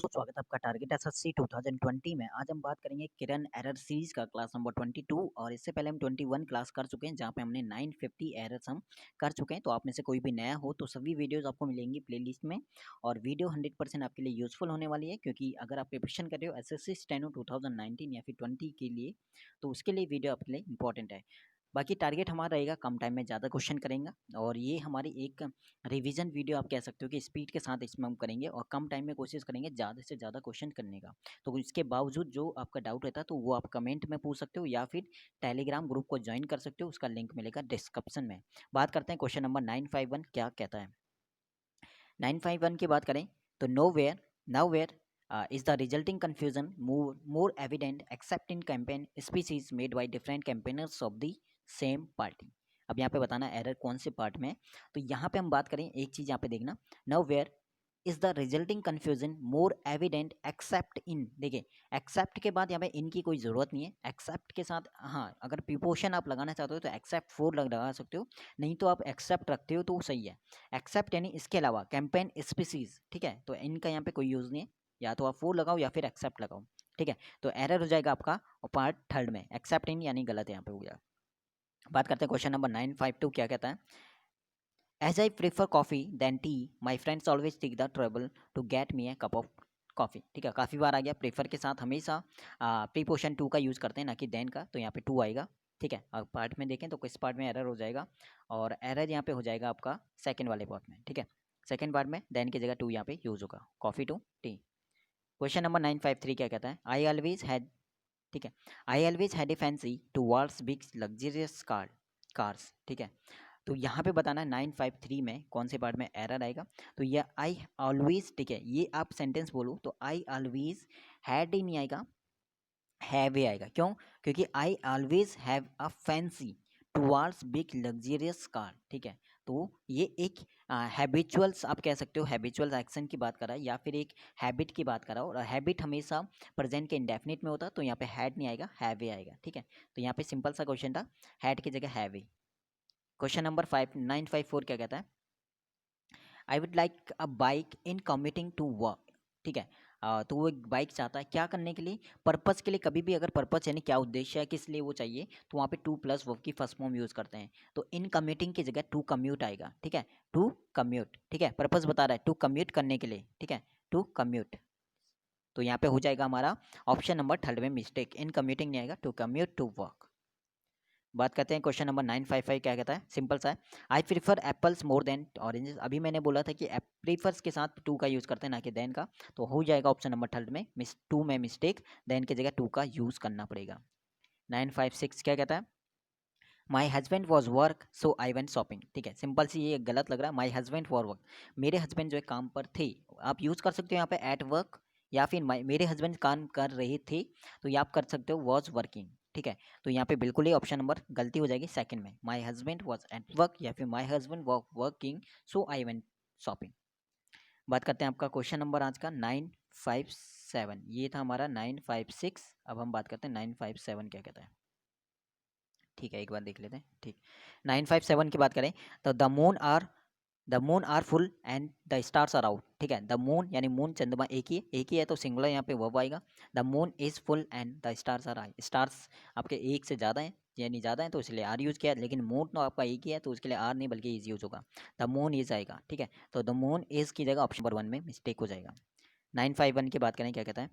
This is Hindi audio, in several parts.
स्वागत है आपका टारगेट एसएससी 2020 में। आज हम बात करेंगे किरण एरर सीरीज का क्लास नंबर 22 और इससे पहले हम 21 क्लास कर चुके हैं जहां पे हमने 950 एरर्स हम कर चुके हैं। तो आप में से कोई भी नया हो तो सभी वीडियोस आपको मिलेंगी प्लेलिस्ट में और वीडियो 100% आपके लिए यूजफुल होने वाली है, क्योंकि अगर आप प्रिपरेशन कर रहे हो एसएससी स्टेनो 2019 या फिर 20 के लिए तो उसके लिए वीडियो आपके लिए इंपॉर्टेंट है। बाकी टारगेट हमारा रहेगा कम टाइम में ज़्यादा क्वेश्चन करेंगे और ये हमारी एक रिवीजन वीडियो आप कह सकते हो कि स्पीड के साथ इसमें हम करेंगे और कम टाइम में कोशिश करेंगे ज़्यादा से ज़्यादा क्वेश्चन करने का। तो इसके बावजूद जो आपका डाउट रहता है तो वो आप कमेंट में पूछ सकते हो या फिर टेलीग्राम ग्रुप को ज्वाइन कर सकते हो, उसका लिंक मिलेगा डिस्क्रिप्शन में। बात करते हैं क्वेश्चन नंबर 951 क्या कहता है। 951 की बात करें तो nowhere is the resulting confusion more evident except in campaign species made by different campaigners of the same party। अब यहाँ पे बताना एरर कौन से पार्ट में है। तो यहाँ पे हम बात करें, एक चीज़ यहाँ पे देखना, nowhere is the resulting confusion more evident accept इन। देखिए एक्सेप्ट के बाद यहाँ पे इनकी कोई ज़रूरत नहीं है। एक्सेप्ट के साथ हाँ अगर प्रीपोशन आप लगाना चाहते हो तो एक्सेप्ट 4 लगा सकते हो, नहीं तो आप एक्सेप्ट रखते हो तो सही है। एक्सेप्ट यानी इसके अलावा कैंपेन स्पीसीज, ठीक है, तो इनका यहाँ पे कोई यूज़ नहीं है, या तो आप 4 लगाओ या फिर एक्सेप्ट लगाओ, ठीक है। तो एरर हो जाएगा आपका और पार्ट थर्ड में एक्सेप्ट इन यानी गलत यहाँ पे हो गया। बात करते हैं क्वेश्चन नंबर 952 क्या कहता है। As I prefer coffee than tea, my friends always take the trouble to get me a cup of coffee। ठीक है, काफ़ी बार आ गया प्रेफर के साथ हमेशा प्रीपोशन टू का यूज़ करते हैं ना कि देन का, तो यहाँ पे टू आएगा, ठीक है। अब पार्ट में देखें तो किस पार्ट में एरर हो जाएगा, और एरर यहाँ पे हो जाएगा आपका सेकंड वाले पार्ट में, ठीक है। सेकंड पार्ट में देन की जगह टू यहाँ पे यूज़ होगा, coffee to tea. Question number 953 क्या कहता है। आई ऑलवेज हैड, ठीक है, I always had a fancy towards big luxurious cars, ठीक है। तो यहाँ पे बताना है 953 में कौन से पार्ट में एरर आएगा। तो ये आई ऑलवेज, ठीक है, ये आप सेंटेंस बोलो तो आई ऑलवेज हैड ही नहीं आएगा, हैव ही आएगा। क्यों? क्योंकि I always have a fancy towards big luxurious car, ठीक है। तो ये एक हैबिचुअल्स आप कह सकते हो, हैबिचुअल एक्शन की बात कर रहा है या फिर एक हैबिट की बात कर रहा है, और हैबिट हमेशा प्रेजेंट के इंडेफिनिट में होता है, तो यहाँ पे हैड नहीं आएगा, हैव ही आएगा, ठीक है। तो यहाँ पे सिंपल सा क्वेश्चन था, हैड की जगह हैव ही। क्वेश्चन नंबर 954 क्या कहता है। I would like a bike in commuting to work, ठीक है। तो वो एक बाइक चाहता है क्या करने के लिए, पर्पस के लिए। कभी भी अगर पर्पस यानी क्या उद्देश्य है, किस लिए वो चाहिए, तो वहाँ पे टू प्लस वर्ब की फर्स्ट फॉर्म यूज़ करते हैं। तो इन कम्यूटिंग की जगह टू कम्यूट आएगा, ठीक है, टू कम्यूट, ठीक है। पर्पस बता रहा है टू कम्यूट करने के लिए, ठीक है, टू कम्यूट। तो यहाँ पे हो जाएगा हमारा ऑप्शन नंबर थर्ड में मिस्टेक, इन कम्यूटिंग नहीं आएगा, टू कम्यूट टू वर्क। बात करते हैं क्वेश्चन नंबर 955 क्या कहता है, सिंपल सा है। I prefer apples more than oranges. अभी मैंने बोला था कि प्रीफर्स के साथ टू का यूज़ करते हैं ना कि देन का, तो हो जाएगा ऑप्शन नंबर थर्ड में टू में मिस्टेक, देन की जगह टू का यूज़ करना पड़ेगा। 956 क्या कहता है। My husband was work so I went shopping, ठीक है, सिंपल सी, ये गलत लग रहा है। माई हस्बैंड फॉर वर्क, मेरे हस्बैंड जो है काम पर थे, आप यूज़ कर सकते हो यहाँ पे एट वर्क, या फिर मेरे हस्बैंड काम कर रहे थे, तो ये आप कर सकते हो वॉज वर्किंग, ठीक है। तो यहाँ पे बिल्कुल ही ऑप्शन नंबर गलती हो जाएगी सेकंड में, my husband was at work या फिर my husband was working so I went shopping. बात करते हैं आपका क्वेश्चन नंबर आज का 957, ये था हमारा 956। अब हम बात करते हैं 957 क्या कहता है, ठीक है, एक बार देख लेते हैं, ठीक। 957 की बात करें तो the moon are full and the stars are out, ठीक है। द मून यानी मून चंद्रमा एक ही है तो सिंगुलर यहाँ पे वर्ब आएगा। The moon is full and the stars are I, stars आपके एक से ज़्यादा हैं यानी ज़्यादा है तो इसलिए आर यूज़ किया, लेकिन मून तो आपका एक ही है तो उसके लिए आर नहीं बल्कि इज यूज होगा, द मून इज आएगा, ठीक है। तो द मून इज की जगह ऑप्शन नंबर 1 में मिस्टेक हो जाएगा। 951 की बात करें क्या कहता है।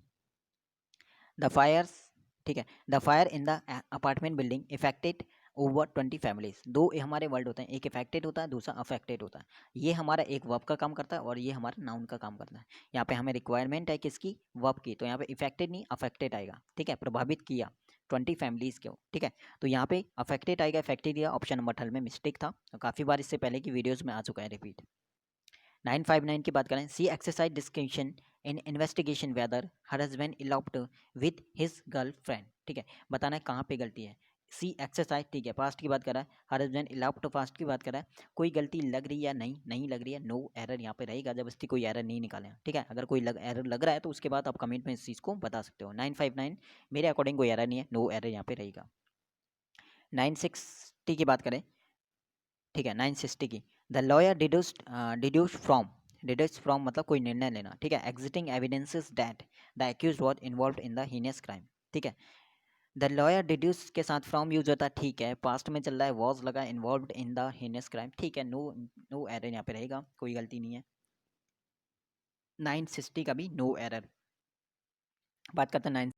द फायर्स, ठीक है, the fire in the apartment building affected over 20 families. दो हमारे वर्ड होते हैं, एक इफेक्टेड होता है दूसरा अफेक्टेड होता है। ये हमारा एक वर्ब का काम करता है और ये हमारा नाउन का काम करता है। यहाँ पे हमें रिक्वायरमेंट है किसकी, वर्ब की, तो यहाँ पे इफेक्टेड नहीं अफेक्टेड आएगा, ठीक है, प्रभावित किया 20 फैमिलीज को, ठीक है। तो यहाँ पे अफेक्टेड आएगा, इफेक्टेड या ऑप्शन नंबर थर्ड में मिस्टेक था, तो काफ़ी बार इससे पहले की वीडियोज़ में आ चुका है रिपीट। 959 की बात करें, she exercise discretion in investigation whether her husband eloped with his girlfriend, ठीक है, बताना है कहाँ पे गलती है। सी एक्सरसाइज, ठीक है, पास्ट की बात कर रहा है, हर हस्बैंड इलॉप्ड पास्ट की बात कर रहा है, कोई गलती लग रही है या नहीं लग रही है, नो एरर यहाँ पे रहेगा, जबरदस्ती कोई एरर नहीं निकालें, ठीक है। अगर कोई एरर लग रहा है तो उसके बाद आप कमेंट में इस चीज़ को बता सकते हो। 959 मेरे अकॉर्डिंग कोई एरर नहीं है, नो एरर यहाँ पे रहेगा। 960 की बात करें, ठीक है, 960 की, the lawyer deduced from, deduct from मतलब कोई निर्णय लेना, ठीक है। Existing evidences that the accuse was involve in the heinous crime, ठीक है। द लॉयर डिड्यूस के साथ फ्रॉम यूज होता है, ठीक है। पास्ट में चल रहा है, वॉज लगा, involve in the heinous crime, ठीक है। नो नो एरर यहाँ पे रहेगा, कोई गलती नहीं है। 960 का भी नो एरर। बात करते हैं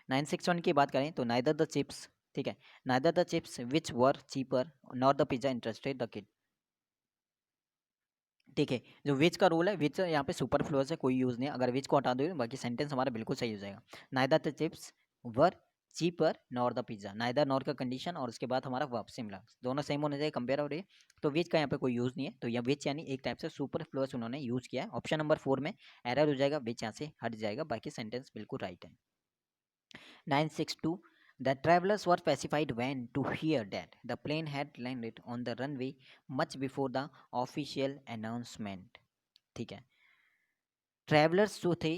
961 की बात करें तो नाइदर द चिप्स, ठीक है, neither the chips which were cheaper not the pizza interested the kid, ठीक है। जो विच का रूल है, विच यहाँ पे सुपरफ्लुअस है, कोई यूज़ नहीं है। अगर विच को हटा दो बाकी सेंटेंस हमारा बिल्कुल सही हो जाएगा। Neither the chips were cheaper nor the pizza, neither nor का कंडीशन और उसके बाद हमारा वर्ब सिमिलर, दोनों सेम होने चाहिए, कंपेयर हो रही है। तो विच का यहाँ पे कोई यूज़ नहीं है, तो यह विच यानी एक टाइप से सुपरफ्लुअस उन्होंने यूज़ किया है। ऑप्शन नंबर 4 में एरर हो जाएगा, विच यहाँ से हट जाएगा, बाकी सेंटेंस बिल्कुल राइट है। 962 The travelers were pacified when to hear that the plane had landed on the runway much before the official announcement, ठीक है। ट्रैवलर्स जो थे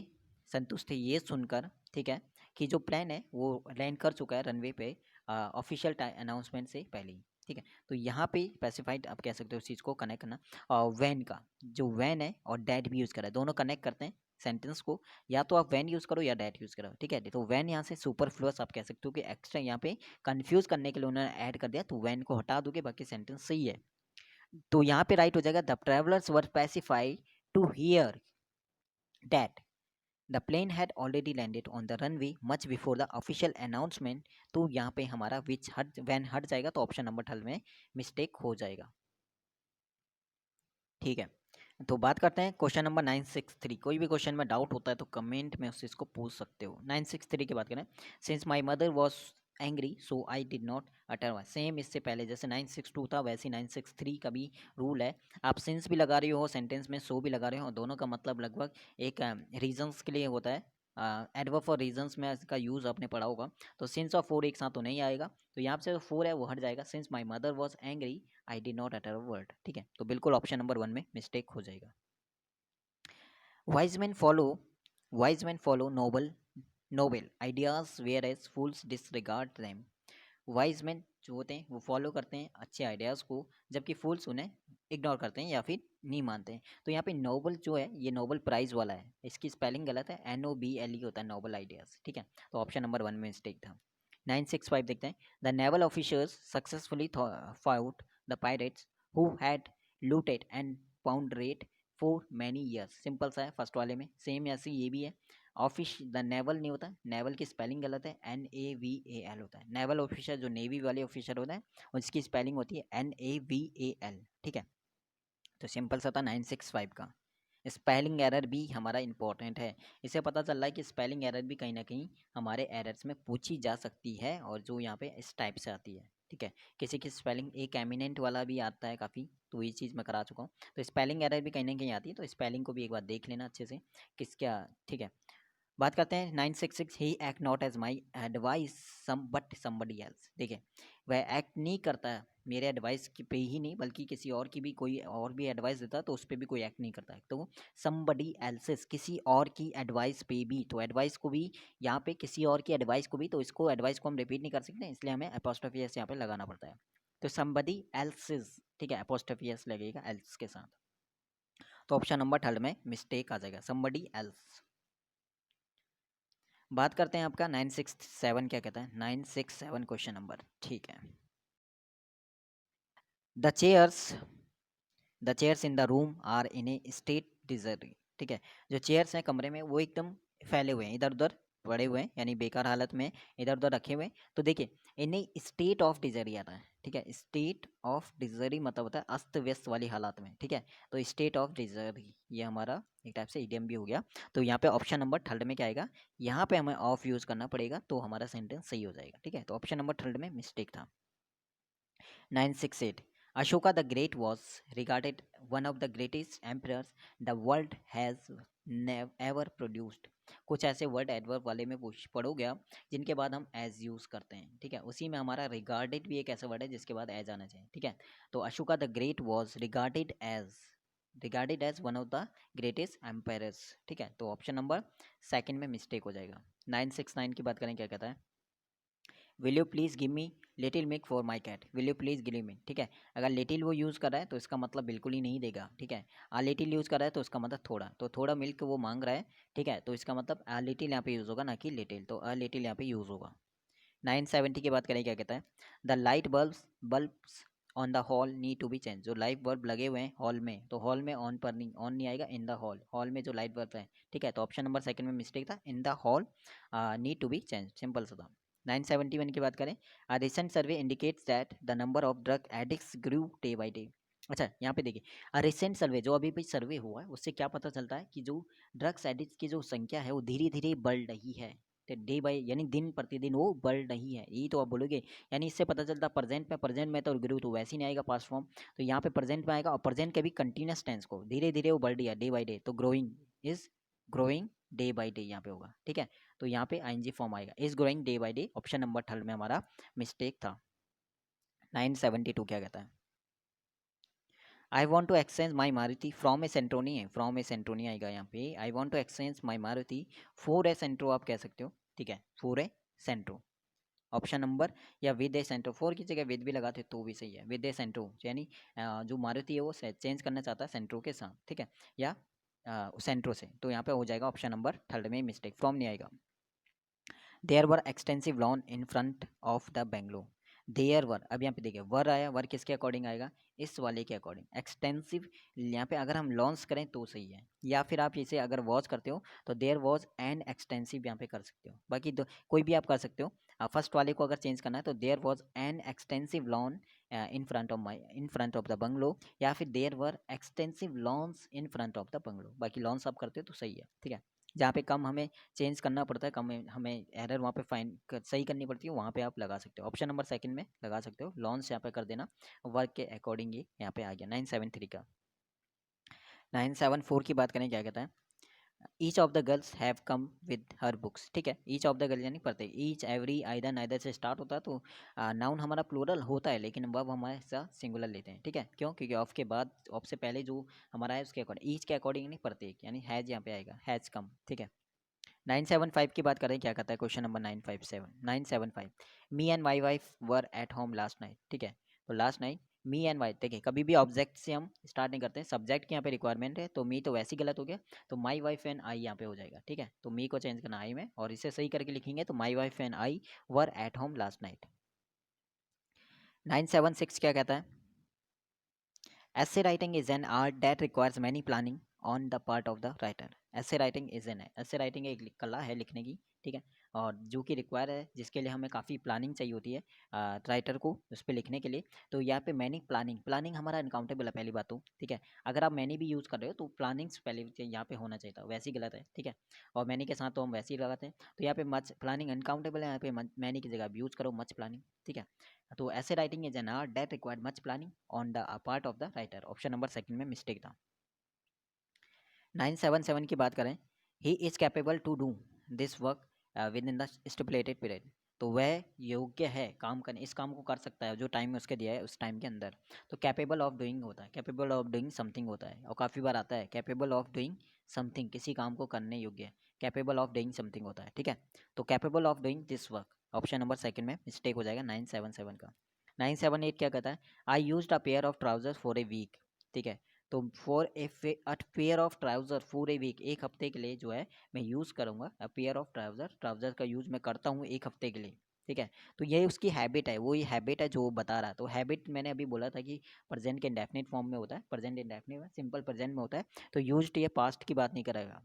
संतुष्ट थे ये सुनकर, ठीक है, कि जो प्लेन है वो लैंड कर चुका है रनवे पे ऑफिशियल अनाउंसमेंट से पहले ही, ठीक है। तो यहाँ पे स्पेसिफाइड आप कह सकते हो उस चीज़ को कनेक्ट करना, और वैन का जो वैन है और डैट भी यूज़ करा है, दोनों कनेक्ट करते हैं सेंटेंस को। या तो आप वैन यूज़ करो या डैट यूज़ करो, ठीक है। तो वैन यहाँ से सुपरफ्लुअस आप कह सकते हो कि एक्स्ट्रा यहाँ पे कंफ्यूज करने के लिए उन्होंने ऐड कर दिया, तो वैन को हटा दोगे बाकी सेंटेंस सही है। तो यहाँ पे राइट हो जाएगा the travellers were specified to hear that the plane had already landed on the runway much before the official announcement। तो यहाँ पे हमारा विच हट वैन हट जाएगा, तो ऑप्शन नंबर 12 में मिस्टेक हो जाएगा, ठीक है। तो बात करते हैं क्वेश्चन नंबर 963। कोई भी क्वेश्चन में डाउट होता है तो कमेंट में उस चीज़ को पूछ सकते हो। 963 की बात करें, since my mother was angry so I did not utter, same इससे पहले जैसे 962 था वैसे 963 का भी रूल है। आप सिंस भी लगा रही हो सेंटेंस में, सो भी लगा रहे हो, दोनों का मतलब लगभग एक रीजंस के लिए होता है। एडवर्ब फॉर रीजंस में इसका यूज़ आपने पढ़ा होगा। तो सिंस और फोर एक साथ तो नहीं आएगा, तो यहाँ से जो फोर है वो हट जाएगा। Since my mother was angry I did not utter a word, ठीक है। तो बिल्कुल ऑप्शन नंबर 1 में मिस्टेक हो जाएगा। Wise man follow wise man follow noble noble ideas where as fools disregard them. Wise man जो होते हैं वो फॉलो करते हैं अच्छे आइडियाज़ को, जबकि फूल्स उन्हें इग्नोर करते हैं या फिर नहीं मानते हैं। तो यहाँ पे नोबल जो है ये नोबल प्राइज़ वाला है, इसकी स्पेलिंग गलत है, NOBLE होता है नोबल आइडियाज़, ठीक है। तो ऑप्शन नंबर 1 में मिस्टेक था। 965 देखते हैं, the naval officers successfully fought the pirates who had looted and pounded for many years. Simple सा है, फर्स्ट वाले में सेम ऐसे ये भी है। ऑफिस द नेवल नहीं होता, नेवल की स्पेलिंग गलत है, NAVAL होता है। नेवल ऑफिसर जो नेवी वाले ऑफिसर होता है उसकी स्पेलिंग होती है NAVAL, ठीक है। तो सिंपल सा था 965 का। स्पेलिंग एरर भी हमारा इंपॉर्टेंट है, इससे पता चल रहा है कि स्पेलिंग एरर भी कहीं ना कहीं हमारे एरर्स में पूछी जा सकती है, और जो यहाँ पे इस टाइप से आती है, ठीक है। किसी की स्पेलिंग एक एमिनेंट वाला भी आता है काफ़ी, तो ये चीज़ मैं करा चुका हूँ। तो स्पेलिंग एरर भी कहीं ना कहीं आती है, तो स्पेलिंग को भी एक बार देख लेना अच्छे से किस क्या, ठीक है। बात करते हैं 966, he act not as my advice some but somebody else. देखिए वह एक्ट नहीं करता है मेरे एडवाइस पे ही नहीं बल्कि किसी और की भी, कोई और भी एडवाइस देता है तो उस पर भी कोई एक्ट नहीं करता है। तो समबडी एल्सेस किसी और की एडवाइस पे भी, तो एडवाइस को भी यहाँ पे किसी और की एडवाइस को भी, तो इसको एडवाइस को हम रिपीट नहीं कर सकते, इसलिए हमें अपोस्ट्रोफी एस यहाँ पे लगाना पड़ता है। तो समबडी एल्सेस, ठीक है, अपोस्ट्रोफी एस लगेगा एल्स के साथ। तो ऑप्शन नंबर 3 में मिस्टेक आ जाएगा, समबडी एल्स। बात करते हैं आपका 967 क्या कहता है, 967 क्वेश्चन नंबर, ठीक है। The chairs the chairs in the room are in a state dirty, ठीक है। जो चेयर्स हैं कमरे में वो एकदम फैले हुए हैं, इधर उधर पड़े हुए हैं, यानी बेकार हालत में इधर उधर रखे हुए हैं। तो देखिए इन्हें स्टेट ऑफ डिजरी आता है, ठीक है। स्टेट ऑफ डिजरी मतलब होता है अस्त व्यस्त वाली हालात में, ठीक है। तो स्टेट ऑफ डिजरी ये हमारा एक टाइप से इडियम भी हो गया। तो यहाँ पे ऑप्शन नंबर 3 में क्या आएगा, यहाँ पे हमें ऑफ यूज़ करना पड़ेगा तो हमारा सेंटेंस सही हो जाएगा, ठीक है। तो ऑप्शन नंबर 3 में मिस्टेक था। 968 Ashoka the Great was regarded one of the greatest emperors the world has ever produced। कुछ ऐसे वर्ड एडवर्ब वाले में पढ़ोगे आप जिनके बाद हम एज यूज़ करते हैं, ठीक है। उसी में हमारा रिगार्डेड भी एक ऐसा वर्ड है जिसके बाद एज आना चाहिए, ठीक है। तो Ashoka the great was regarded as one of the greatest empires, ठीक है। तो ऑप्शन नंबर 2 में मिस्टेक हो जाएगा। 969 की बात करें क्या कहता है, will you please give me little milk for my cat, will you please give me, ठीक है। अगर लिटिल वो यूज़ कर रहा है तो इसका मतलब बिल्कुल ही नहीं देगा, ठीक है। आ लिटिल यूज़ कर रहा है तो उसका मतलब थोड़ा, तो थोड़ा मिल्क वो मांग रहा है, ठीक है। तो इसका मतलब आ लिटिल यहाँ पे यूज़ होगा, ना कि लिटिल, तो आ लिटिल यहाँ पे यूज़ होगा। 970 की बात करें, क्या कहता है, the light bulbs on the hall need to be change, जो लाइट बल्ब लगे हुए हैं हॉल में, तो हॉल में ऑन पर नहीं, ऑन नहीं आएगा, इन द हॉल, हॉल में जो लाइट बल्ब है, ठीक है। तो ऑप्शन नंबर सेकंड में मिस्टेक था, in the hall need to be change, simple सा था। 971 की बात करें, a recent survey indicates that the number of drug addicts grew day by day. अच्छा, यहाँ पे देखिए, अ रिसेंट सर्वे, जो अभी भी सर्वे हुआ है, उससे क्या पता चलता है कि जो ड्रग्स एडिक्ट की जो संख्या है वो धीरे धीरे बढ़ रही है, डे बाई, यानी दिन प्रतिदिन वो बढ़ रही है, यही तो आप बोलोगे। यानी इससे पता चलता प्रेजेंट में तो ग्रो तो वैसे ही नहीं आएगा पास्ट फॉर्म, तो यहाँ पे प्रेजेंट में आएगा, और प्रेजेंट के भी कंटिन्यूस टेंस को धीरे धीरे वो बढ़ रही है, डे बाई डे, तो growing, is growing day by day यहाँ पे होगा, ठीक है। तो यहाँ पे आईएनजी फॉर्म आएगा, is growing day by day, option number third में हमारा मिस्टेक था। 972 क्या कहता है, I want to exchange my Maruti from a सेंट्रोनी है, फ्रॉम ए सेंट्रोनी आएगा यहाँ पे, I want to exchange my Maruti for a Santro आप कह सकते हो, ठीक है, for a Santro, option number, या विद ए सेंट्रो, फोर की जगह विद भी लगाते तो भी सही है, विद ए सेंट्रो, यानी जो मारुति है वो चेंज करना चाहता है सेंट्रो के साथ, ठीक है, या सेंट्रो से, तो यहाँ पे हो जाएगा ऑप्शन नंबर थर्ड में मिस्टेक, फ्रॉम नहीं आएगा। There were extensive lawn in front of the bungalow, there were, अब यहाँ पे देखिए वर आया, वर किसके अकॉर्डिंग आएगा, इस वाले के अकॉर्डिंग, एक्सटेंसिव, यहाँ पे अगर हम लॉन्च करें तो सही है, या फिर आप इसे अगर वॉच करते हो तो देयर वॉज एन एक्सटेंसिव यहाँ पे कर सकते हो, बाकी दो कोई भी आप कर सकते हो। फर्स्ट वाले को अगर चेंज करना है तो there was an extensive lawn in front of the bungalow, या फिर there were extensive lawns in front of the bungalow, बाकी लॉन्स आप करते हो तो सही है, ठीक है। जहाँ पे कम हमें चेंज करना पड़ता है, कम हमें एरर वहाँ पे सही करनी पड़ती है, वहाँ पे आप लगा सकते हो, ऑप्शन नंबर सेकंड में लगा सकते हो, लॉन्च यहाँ पे कर देना, वर्क के अकॉर्डिंग ही यहाँ पे आ गया 973 का। 974 की बात करें, क्या कहता है, each of the girls have come with her books, ठीक है, ईच ऑफ द गर्ल्स यानी पढ़ते, ईच एवरी आइदर नाइदर से स्टार्ट होता है, तो नाउन हमारा प्लूरल होता है, लेकिन वर्ब हमारे साथ सिंगुलर लेते हैं, ठीक है, क्यों, क्योंकि ऑफ के बाद, ऑफ से पहले जो हमारा है उसके अकॉर्डिंग, ईच के अकॉर्डिंग नहीं, प्रत्येक, यानी हैज यहाँ पे आएगा, हैज कम, ठीक है। 975 की बात करें, क्या कहता है, question number 975, me and my wife were at home last night, ठीक है। तो last night me and wife, देखिए कभी भी ऑब्जेक्ट से हम स्टार्ट नहीं करते हैं, सब्जेक्ट की यहाँ पे रिक्वायरमेंट है, तो मी तो वैसे ही गलत हो गया, तो माई वाइफ एंड आई यहाँ पे हो जाएगा, ठीक है। तो मी को चेंज करना आई में, और इसे सही करके लिखेंगे तो my wife and I were at home last night. 976 क्या कहता है, essay writing is an art that requires many planning on the part of the writer। essay writing is an essay writing एक कला है लिखने की, ठीक है, और जो कि रिक्वायर है, जिसके लिए हमें काफ़ी प्लानिंग चाहिए होती है राइटर को उस पर लिखने के लिए। तो यहाँ पे मैनी प्लानिंग, प्लानिंग हमारा अनकाउंटेबल है पहली बात तो, ठीक है। अगर आप मैनी भी यूज़ कर रहे हो तो प्लानिंग्स पहले यहाँ पे होना चाहिए था, वैसे ही गलत है, ठीक है। और मैनी के साथ तो हम वैसे ही लगाते हैं, तो यहाँ पे मच प्लानिंग अनकाउंटेबल है, यहाँ पे मैनी की जगह आप यूज़ करो मच प्लानिंग, ठीक है। तो ऐसे writing is an art that required much planning on the part of the writer, option number second में मिस्टेक था। 977 की बात करें, he is capable to do this work within the stipulated period, तो वह योग्य है काम करने, इस काम को कर सकता है जो टाइम में उसके दिया है उस टाइम के अंदर। तो कैपेबल ऑफ डूइंग होता है, कैपेबल ऑफ डूइंग समथिंग होता है, और काफ़ी बार आता है कैपेबल ऑफ डूइंग समथिंग, किसी काम को करने योग्य, कैपेबल ऑफ डूइंग समथिंग होता है, ठीक है। तो capable of doing this work, option number second में मिस्टेक हो जाएगा 977 का। 978 क्या कहता है, I used a pair of trousers for a week, ठीक है। तो for a pair of trouser for a week, एक हफ्ते के लिए जो है मैं यूज़ करूँगा, पेयर ऑफ ट्राउजर, ट्राउजर का यूज़ मैं करता हूँ एक हफ्ते के लिए, ठीक है। तो ये उसकी हैबिट है, वो ये हैबिट है जो वो बता रहा है। तो हैबिट मैंने अभी बोला था कि प्रेजेंट के इंडेफिनिट फॉर्म में होता है, प्रेजेंट इंडेफिनिट में सिंपल प्रेजेंट में होता है, तो यूज्ड ये पास्ट की बात नहीं करेगा,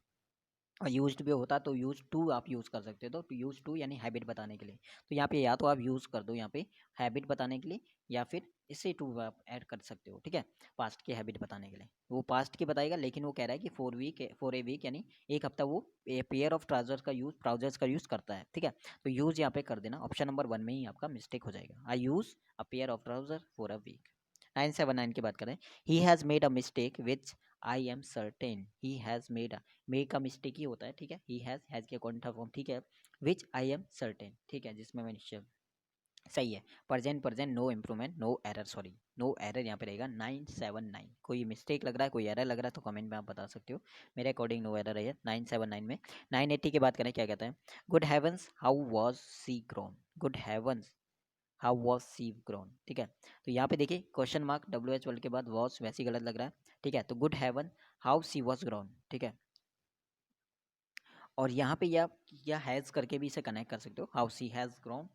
और यूज्ड भी होता तो यूज टू आप यूज़ कर सकते हो, तो यूज टू यानी हैबिट बताने के लिए, तो यहाँ पे या तो आप यूज़ कर दो यहाँ पे हैबिट बताने के लिए, या फिर इससे टू आप ऐड कर सकते हो, ठीक है, पास्ट की हैबिट बताने के लिए। वो पास्ट की बताएगा, लेकिन वो कह रहा है कि फॉर ए वीक यानी एक हफ्ता वो पेयर ऑफ ट्राउजर्स का यूज़ करता है, ठीक है। तो यूज़ यहाँ पे कर देना, ऑप्शन नंबर 1 में ही आपका मिस्टेक हो जाएगा, I use a pair of trouser for a week. 979 की बात करें, he has made a mistake which I am certain, he has made a, make का मिस्टेक ही होता है, ठीक है, ही हैज़ के अकॉर्डिंग था फॉर्म, ठीक है, विच आई एम सर्टेन, ठीक है, जिसमें मैं निश्चय, सही है, present present no improvement no error, sorry. No error यहाँ पे रहेगा 979। कोई मिस्टेक लग रहा है, कोई एरर लग रहा है तो कमेंट में आप बता सकते हो। मेरे अकॉर्डिंग नो एरर है 979 में। 980 की बात करें, क्या कहता है, good heavens how was she grown, good heavens how was she grown, ठीक है। तो यहाँ पे देखिए क्वेश्चन मार्क WH वर्ड के बाद वॉज वैसे ही गलत लग रहा है, ठीक है। तो good heaven how she was grown, ठीक है। और यहाँ पे या हैज़ करके भी इसे कनेक्ट कर सकते हो, हाउ सी हैज़ ग्रोन,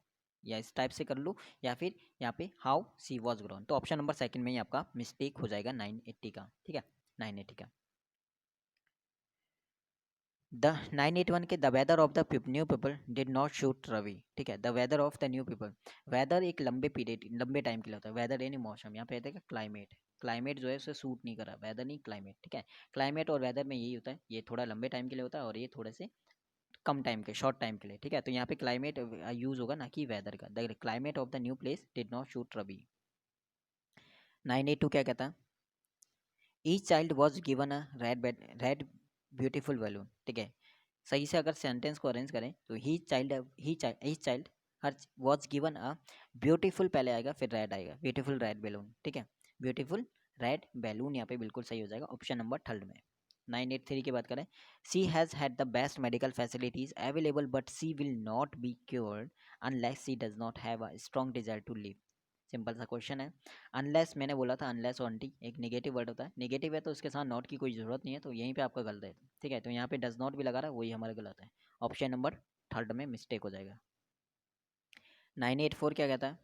या इस टाइप से कर लो, या फिर यहाँ पे हाउ सी वॉज ग्रोन। तो ऑप्शन नंबर सेकंड में ही आपका मिस्टेक हो जाएगा 980 का, ठीक है, 980 का। द 981 के the weather of the new people did not suit Ravi, ठीक है। The weather of the new people, weather एक लंबे पीरियड लंबे टाइम के लिए होता है, वेदर यानी मौसम, यहाँ पे रहता है क्लाइमेट, क्लाइमेट जो है उसे सूट नहीं करा, वेदर नहीं क्लाइमेट, ठीक है। क्लाइमेट और वेदर में यही होता है, ये थोड़ा लंबे टाइम के लिए होता है और ये थोड़े से कम टाइम के शॉर्ट टाइम के लिए, ठीक है। तो यहाँ पे क्लाइमेट यूज होगा ना कि वेदर का। The climate of the new place did not suit Ravi. 982 क्या कहता है, each child was given a red beautiful balloon, ठीक है। सही से अगर सेंटेंस को अरेंज करें तो he child her was given a beautiful, पहले आएगा फिर रेड आएगा, ब्यूटीफुल रेड बैलून, ठीक है। ब्यूटीफुल रेड बैलून यहाँ पे बिल्कुल सही हो जाएगा ऑप्शन नंबर थर्ड में। 983 की बात करें, she has had the best medical facilities available but she will not be cured unless she does not have a strong desire to live. Simple सा क्वेश्चन है। अनलेस मैंने बोला था, अनलेस और अनटी एक नेगेटिव वर्ड होता है, नेगेटिव है तो उसके साथ नॉट की कोई ज़रूरत नहीं है, तो यहीं पे आपका गलत है, ठीक है। तो यहाँ पे डज नॉट भी लगा रहा है, वही हमारा गलत है, ऑप्शन नंबर थर्ड में मिस्टेक हो जाएगा। 984 क्या कहता है,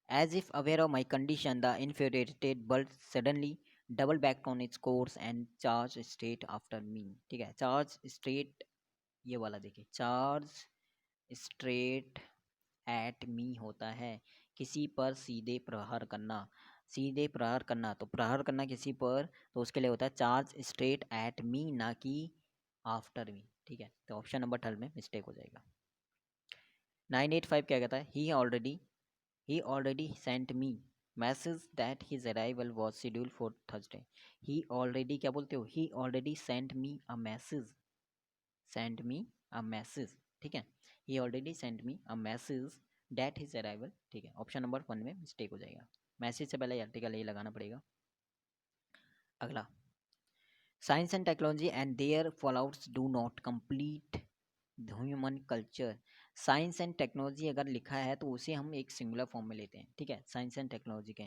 as if aware of my condition the infuriated bull suddenly double back on its course and charge straight after me, ठीक है। चार्ज स्ट्रेट, ये वाला देखिए, चार्ज स्ट्रेट एट मी होता है किसी पर सीधे प्रहार करना, सीधे प्रहार करना, तो प्रहार करना किसी पर, तो उसके लिए होता है चार्ज स्ट्रेट एट मी, ना कि आफ्टर मी, ठीक है। तो ऑप्शन नंबर थर्ड में मिस्टेक हो जाएगा। 985 क्या कहता है, he already sent me message that his arrival was schedule for Thursday. He already क्या बोलते हो, he already sent me a message, send me a message, ठीक है। He already send me a message that his arrival, ठीक है। ऑप्शन नंबर वन में मिस्टेक हो जाएगा, मैसेज से पहले आर्टिकल ए लगाना पड़ेगा। अगला, science and technology and their fallouts do not complete human culture. Science and technology अगर लिखा है तो उसे हम एक सिंगुलर फॉर्म में लेते हैं, ठीक है, साइंस एंड टेक्नोलॉजी के।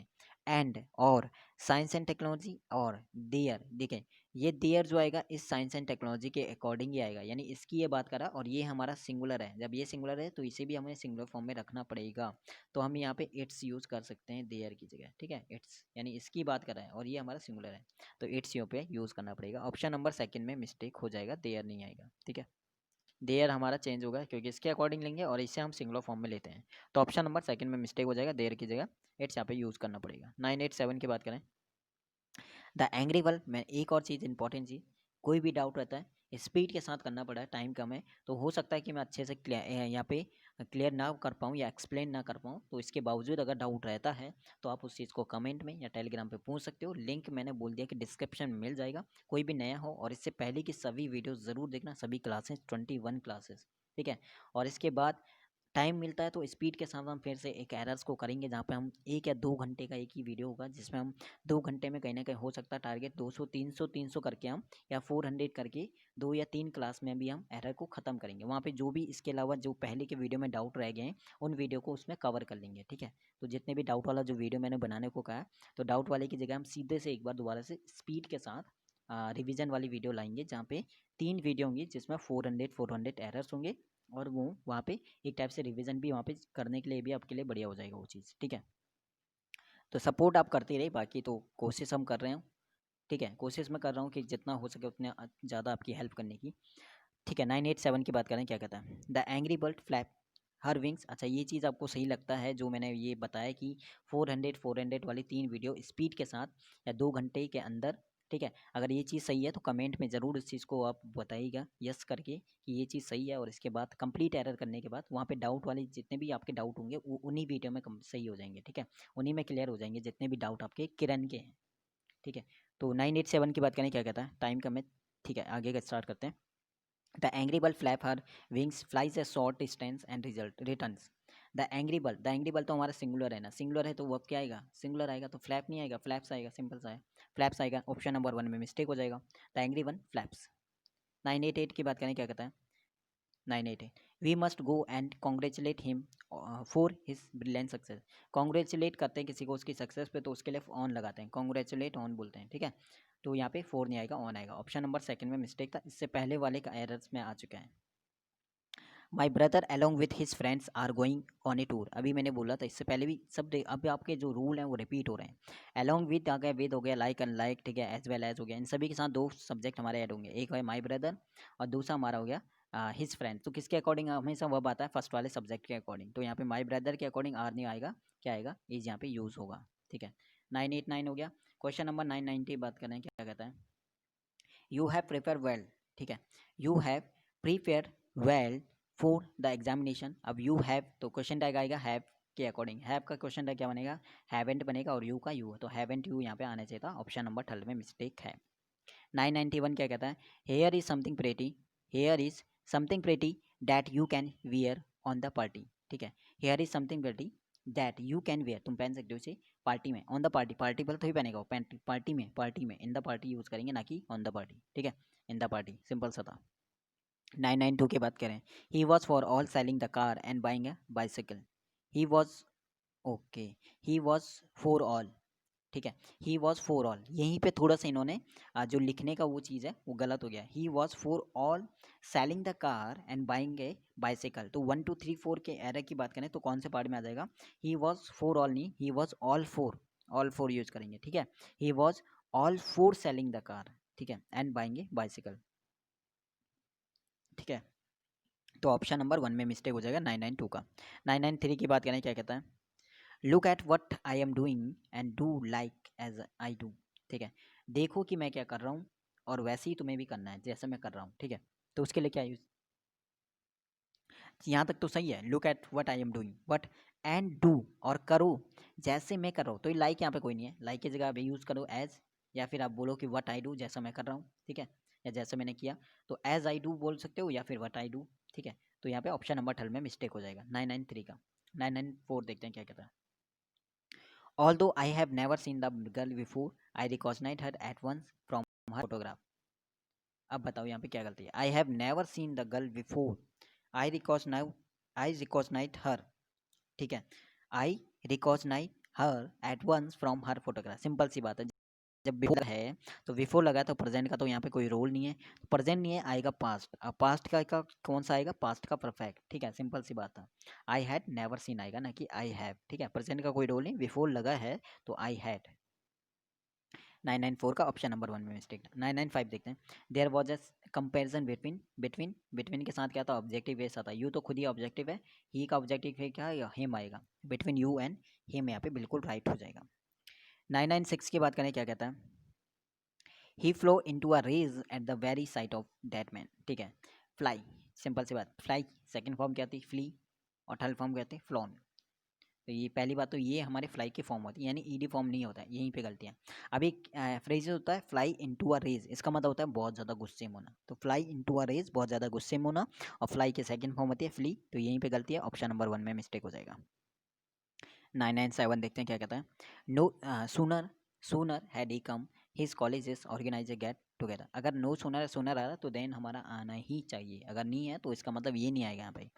एंड और साइंस एंड टेक्नोलॉजी और देयर, देखें ये देयर जो आएगा इस साइंस एंड टेक्नोलॉजी के अकॉर्डिंग ही आएगा, यानी इसकी ये बात करा, और ये हमारा सिंगुलर है, जब ये सिंगुलर है तो इसे भी हमें सिंगुलर फॉर्म में रखना पड़ेगा। तो हम यहाँ पे इट्स यूज कर सकते हैं देयर की जगह, ठीक है। इट्स यानी इसकी बात कर रहा है और ये हमारा सिंगुलर है, तो इट्स यहाँ पे यूज करना पड़ेगा। ऑप्शन नंबर सेकंड में मिस्टेक हो जाएगा, देयर नहीं आएगा, ठीक है। देयर हमारा चेंज होगा क्योंकि इसके अकॉर्डिंग लेंगे और इसे हम सिंगुलर फॉर्म में लेते हैं, तो ऑप्शन नंबर सेकंड में मिस्टेक हो जाएगा, देयर की जगह इट्स यहाँ पे यूज़ करना पड़ेगा। 987 की बात करें, द एंग्री वर्ल्ड में एक और चीज़ इंपॉर्टेंट चीज़, कोई भी डाउट रहता है स्पीड के साथ करना पड़ा है, टाइम कम है, तो हो सकता है कि मैं अच्छे से यहाँ पे क्लियर ना कर पाऊँ या एक्सप्लेन ना कर पाऊँ, तो इसके बावजूद अगर डाउट रहता है तो आप उस चीज़ को कमेंट में या टेलीग्राम पे पूछ सकते हो। लिंक मैंने बोल दिया कि डिस्क्रिप्शन में मिल जाएगा, कोई भी नया हो और इससे पहले की सभी वीडियो ज़रूर देखना, सभी क्लासेस 21 क्लासेस, ठीक है। और इसके बाद टाइम मिलता है तो स्पीड के साथ हम फिर से एक एरर्स को करेंगे, जहाँ पे हम 1 या 2 घंटे का एक ही वीडियो होगा, जिसमें हम 2 घंटे में कहीं ना कहीं हो सकता है टारगेट 200 300 करके हम, या 400 करके 2 या 3 क्लास में भी हम एरर को ख़त्म करेंगे। वहाँ पे जो भी इसके अलावा जो पहले के वीडियो में डाउट रह गए हैं उन वीडियो को उसमें कवर कर लेंगे, ठीक है। तो जितने भी डाउट वाला जो वीडियो मैंने बनाने को कहा है, तो डाउट वाले की जगह हम सीधे से एक बार दोबारा से स्पीड के साथ रिवीजन वाली वीडियो लाएंगे, जहाँ पे 3 वीडियो होंगी जिसमें 400 एरर्स होंगे, और वो वहाँ पे एक टाइप से रिवीजन भी वहाँ पे करने के लिए भी आपके लिए बढ़िया हो जाएगा वो चीज़, ठीक है। तो सपोर्ट आप करते रहिए, बाकी तो कोशिश हम कर रहे हैं, ठीक है, कोशिश मैं कर रहा हूँ कि जितना हो सके उतने ज़्यादा आपकी हेल्प करने की, ठीक है। 987 की बात करें, क्या कहता है, the angry bird flap her wings. अच्छा, ये चीज़ आपको सही लगता है जो मैंने ये बताया कि 400 वाली 3 वीडियो स्पीड के साथ या 2 घंटे के अंदर, ठीक है। अगर ये चीज़ सही है तो कमेंट में ज़रूर इस चीज़ को आप बताइएगा यस करके कि ये चीज़ सही है, और इसके बाद कंप्लीट एरर करने के बाद वहाँ पे डाउट वाले जितने भी आपके डाउट होंगे वो उन्हीं वीडियो में सही हो जाएंगे, ठीक है, उन्हीं में क्लियर हो जाएंगे जितने भी डाउट आपके किरण के हैं, ठीक है। तो 987 की बात करें, क्या कहता है, टाइम कम है, ठीक है, आगे का स्टार्ट करते हैं। The angry bird flap her wings, flies a short distance and returns. The angry बल तो हमारा सिंगुलर है ना, सिंगुलर है तो वर्ब क्या आएगा, सिंगुलर आएगा, तो फ्लैप नहीं आएगा, फ्लैप्स आएगा, सिंपल सा है, फ्लैप्स आएगा। ऑप्शन नंबर 1 में मिस्टेक हो जाएगा, द एंग्री वन फ्लैप्स। 988 की बात करें, क्या कहता है 988, we must go and congratulate him for his brilliant success. Congratulate करते हैं किसी को उसकी सक्सेस पे, तो उसके लिए ऑन लगाते हैं, कॉन्ग्रेचुलेट ऑन बोलते हैं, ठीक है। तो यहाँ पे 4 नहीं आएगा, ऑन आएगा। ऑप्शन नंबर सेकंड में मिस्टेक था, इससे पहले वाले का एरर्स में आ चुका है। My brother along with his friends are going on a tour, अभी मैंने बोला था इससे पहले भी सब अभी आपके जो रूल हैं वो रिपीट हो रहे हैं। अलॉन्ग विथ आ गया, विद हो गया, लाइक अनलाइक, ठीक है, एज वेल एज हो गया, इन सभी के साथ दो सब्जेक्ट हमारे ऐड होंगे, एक है माई ब्रदर और दूसरा हमारा हो गया हिज फ्रेंड। तो किसके अकॉर्डिंग हमेशा वर्ब आता है, फर्स्ट वाले सब्जेक्ट के अकॉर्डिंग, तो यहाँ पे माई ब्रदर के अकॉर्डिंग आर नहीं आएगा, क्या आएगा, इज यहाँ पे यूज़ होगा, ठीक है। 989 हो गया। क्वेश्चन नंबर 990 बात करें, क्या कहता है, यू हैव प्रिपेयर वेल, ठीक है, you have prepare well for the examination. अब यू हैव तो क्वेश्चन टैग आएगा हैव के अकॉर्डिंग, हैव का क्वेश्चन टैग क्या बनेगा, हैवेंट बनेगा, और यू का यू है, तो हैवेंट यू यहाँ पे आना चाहिए था, ऑप्शन नंबर थर्ड में मिस्टेक है। 991 क्या कहता है, here is something pretty, here is something pretty that you can wear on the party, ठीक है, here is something pretty that you can wear, तुम पहन सकते हो इसे पार्टी में, ऑन द पार्टी, पार्टी पर तो ही पहनेगा वो, पार्टी में, पार्टी में, इन द पार्टी यूज़ करेंगे ना कि ऑन द पार्टी, ठीक है, इन द पार्टी, सिंपल सा था। 992 की बात करें, he was for all selling the car and buying a bicycle, he was, okay, he was for all, ठीक है, ही वॉज फॉर ऑल, यहीं पे थोड़ा सा इन्होंने जो लिखने का वो चीज़ है वो गलत हो गया, he was for all selling the car and buying A bicycle. तो 1 2 3 4 के एरर की बात करें तो कौन से पार्ट में आ जाएगा, ही वॉज फॉर ऑल नहीं, he was all four use करेंगे, ठीक है, he was all four selling the car, ठीक है, एंड बाइंग ए बाइसिकल, ठीक है। तो ऑप्शन नंबर 1 में मिस्टेक हो जाएगा 992 का। 993 की बात करें, क्या कहता है, look at what I am doing and do like as I do, ठीक है, देखो कि मैं क्या कर रहा हूँ और वैसे ही तुम्हें भी करना है जैसे मैं कर रहा हूँ, ठीक है। तो उसके लिए क्या यूज, यहाँ तक तो सही है, look at what I am doing but and do, और करो जैसे मैं कर रहा हूँ, तो ये लाइक यहाँ पे कोई नहीं है, लाइक की जगह आप यूज़ करो एज, या फिर आप बोलो कि वट आई डू, जैसा मैं कर रहा हूँ, ठीक है, या जैसे मैंने किया, तो एज आई डू बोल सकते हो या फिर वट आई डू, ठीक है। तो यहाँ पे ऑप्शन नंबर 12 में मिस्टेक हो जाएगा 993 का। 994 देखते हैं क्या कहता है, although I have never seen the girl before, I recognize her at once from her photograph। अब बताओ यहाँ पे क्या गलती है, I have never seen the girl before, I recognize I recognize her, ठीक है, I recognize her at once from her photograph, simple सी बात है। जब बिफोर है तो बिफोर लगा तो प्रेजेंट का तो यहाँ पे कोई रोल नहीं है, तो प्रेजेंट नहीं है, आएगा पास्ट। अब पास्ट का कौन सा आएगा, पास्ट का परफेक्ट, ठीक है, सिंपल सी बात है। आई हैड नेवर सीन आएगा ना कि आई हैव, ठीक है, प्रेजेंट का कोई रोल नहीं, बिफोर लगा है तो आई हैड। 994 का ऑप्शन नंबर 1 में मिस्टेक। 995 देखते हैं, there was a comparison between, between के साथ क्या था, ऑब्जेक्टिव बेस आता है, यू तो खुद ही ऑब्जेक्टिव है, ही का ऑब्जेक्टिव है क्या, हिम आएगा, बिटवीन यू एंड हिम यहाँ पे बिल्कुल राइट हो जाएगा। 996 की बात करें, क्या कहता है, he flew into a rage at the very sight of that man, ठीक है, फ्लाई, सिंपल सी बात, फ्लाई सेकंड फॉर्म क्या थी, फ्ली, और थर्ड फॉर्म क्या थी, फ्लॉन। तो ये पहली बात तो ये हमारे फ्लाई की फॉर्म होती है, यानी ईडी फॉर्म नहीं होता है, यहीं पे गलतियाँ। अब एक फ्रेज होता है फ्लाई इनटू अ रेज, इसका मतलब होता है बहुत ज़्यादा गुस्से में होना, तो फ्लाई इनटू अ रेज बहुत ज़्यादा गुस्से में होना, और फ्लाई की सेकंड फॉर्म होती है फ्ली, तो यहीं पे गलती है, ऑप्शन नंबर 1 में मिस्टेक हो जाएगा। 997 देखते हैं क्या कहता है, no sooner sooner had he come his colleges organise a get together. अगर नो सूनर सूनर आ रहा तो देन हमारा आना ही चाहिए, अगर नहीं है तो इसका मतलब ये नहीं आएगा यहाँ पे।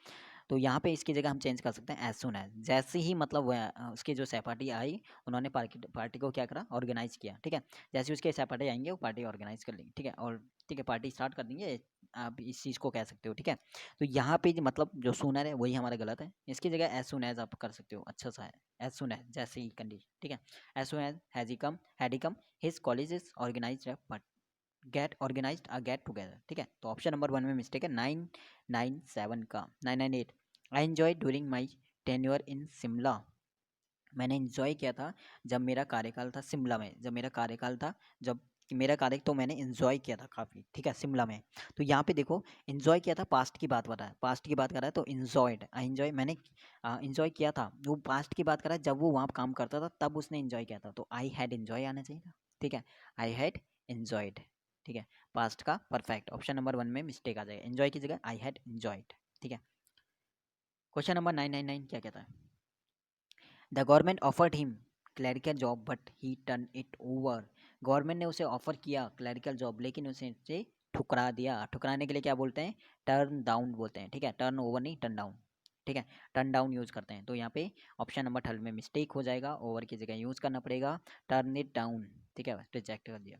तो यहाँ पे इसकी जगह हम चेंज कर सकते हैं एज सुन एज, जैसे ही मतलब उसके जो सहपाठी आई, उन्होंने पार्टी को क्या करा, ऑर्गेनाइज किया, ठीक है, जैसे उसके सहपाठी आएंगे वो पार्टी ऑर्गेनाइज कर लेंगे, ठीक है, और ठीक है पार्टी स्टार्ट कर देंगे, आप इस चीज़ को कह सकते हो, ठीक है। तो यहाँ पे मतलब जो सुनर है वही हमारा गलत है, इसकी जगह एज सुन एज आप कर सकते हो, अच्छा सा है, एज सुन एज जैसे ही कंडीशन, ठीक है, as soon as has he come, had he come his colleges organise but get organised a get together, ठीक है। तो ऑप्शन नंबर 1 में मिस्टेक है 997 का। 998, I enjoy during my tenure in Shimla, मैंने इन्जॉय किया था जब मेरा कार्यकाल था शिमला में, जब मेरा कार्यकाल था, जब मेरा कार्य तो मैंने इन्जॉय किया था काफ़ी, ठीक है, शिमला में। तो यहाँ पे देखो इन्जॉय किया था, पास्ट की बात बता है, पास्ट की बात कर रहा है, तो इन्जॉयड, आई इन्जॉय, मैंने इन्जॉय किया था, वो पास्ट की बात कर रहा है, जब वो वहाँ काम करता था तब उसने इन्जॉय किया था, तो आई हैड इन्जॉय आना चाहिए था, ठीक है, आई हैड इन्जॉयड, ठीक है, पास्ट का परफेक्ट, ऑप्शन नंबर 1 में मिस्टेक आ जाएगा, इन्जॉय की जगह आई हैड इन्जॉयड, ठीक है। क्वेश्चन नंबर 999 क्या कहता है? The government offered him clerical job but he turn it over. Government ने उसे ऑफर किया क्लैरिकल जॉब, लेकिन उसे इसे ठुकरा दिया। ठुकराने के लिए क्या बोलते हैं? टर्न डाउन बोलते हैं। ठीक है, टर्न ओवर नहीं, टर्न डाउन। ठीक है, टर्न डाउन यूज़ करते हैं। तो यहाँ पे ऑप्शन नंबर 12 में मिस्टेक हो जाएगा, ओवर की जगह यूज़ करना पड़ेगा टर्न इट डाउन। ठीक है, रिजेक्ट कर दिया।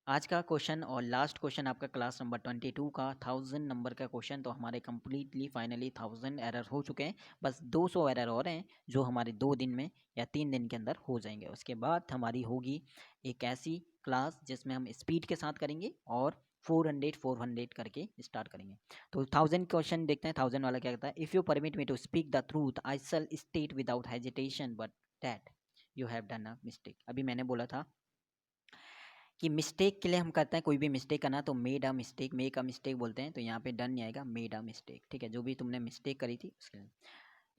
आज का क्वेश्चन और लास्ट क्वेश्चन आपका क्लास नंबर 22 का 1000 नंबर का क्वेश्चन। तो हमारे कंप्लीटली फाइनली 1000 एरर हो चुके हैं। बस 200 एरर और हैं जो हमारे 2 दिन में या 3 दिन के अंदर हो जाएंगे। उसके बाद हमारी होगी एक ऐसी क्लास जिसमें हम स्पीड के साथ करेंगे और 400 करके स्टार्ट करेंगे। तो 1000 क्वेश्चन देखते हैं। 1000 वाला क्या कहता है? If you permit me to speak the truth I shall state without hesitation but that you have done a mistake. अभी मैंने बोला था कि मिस्टेक के लिए हम करते हैं, कोई भी मिस्टेक करना तो made a mistake, make a mistake बोलते हैं। तो यहाँ पे डन नहीं आएगा, मेड अ मिस्टेक। ठीक है, जो भी तुमने मिस्टेक करी थी उसके लिए।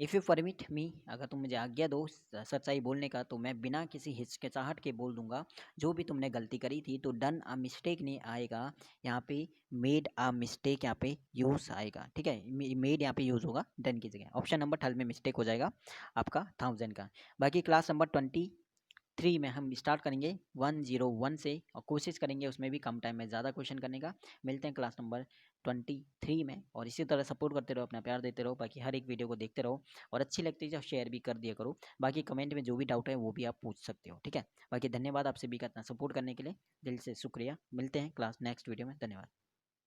इफ़ यू परमिट मी, अगर तुम मुझे आज्ञा दो सच्चाई बोलने का, तो मैं बिना किसी हिचकिचाहट के बोल दूंगा जो भी तुमने गलती करी थी। तो डन अ मिस्टेक नहीं आएगा, यहाँ पे मेड अ मिस्टेक यहाँ पे यूज़ आएगा। ठीक है, मेड यहाँ पे यूज़ होगा डन की जगह। ऑप्शन नंबर 12 में मिस्टेक हो जाएगा आपका 1000 का। बाकी क्लास नंबर 23 में हम स्टार्ट करेंगे 101 से और कोशिश करेंगे उसमें भी कम टाइम में ज़्यादा क्वेश्चन करने का। मिलते हैं क्लास नंबर 23 में, और इसी तरह सपोर्ट करते रहो, अपना प्यार देते रहो। बाकी हर एक वीडियो को देखते रहो और अच्छी लगती है जब शेयर भी कर दिया करो। बाकी कमेंट में जो भी डाउट है वो भी आप पूछ सकते हो। ठीक है, बाकी धन्यवाद आप सभी का इतना सपोर्ट करने के लिए, दिल से शुक्रिया। मिलते हैं क्लास नेक्स्ट वीडियो में। धन्यवाद।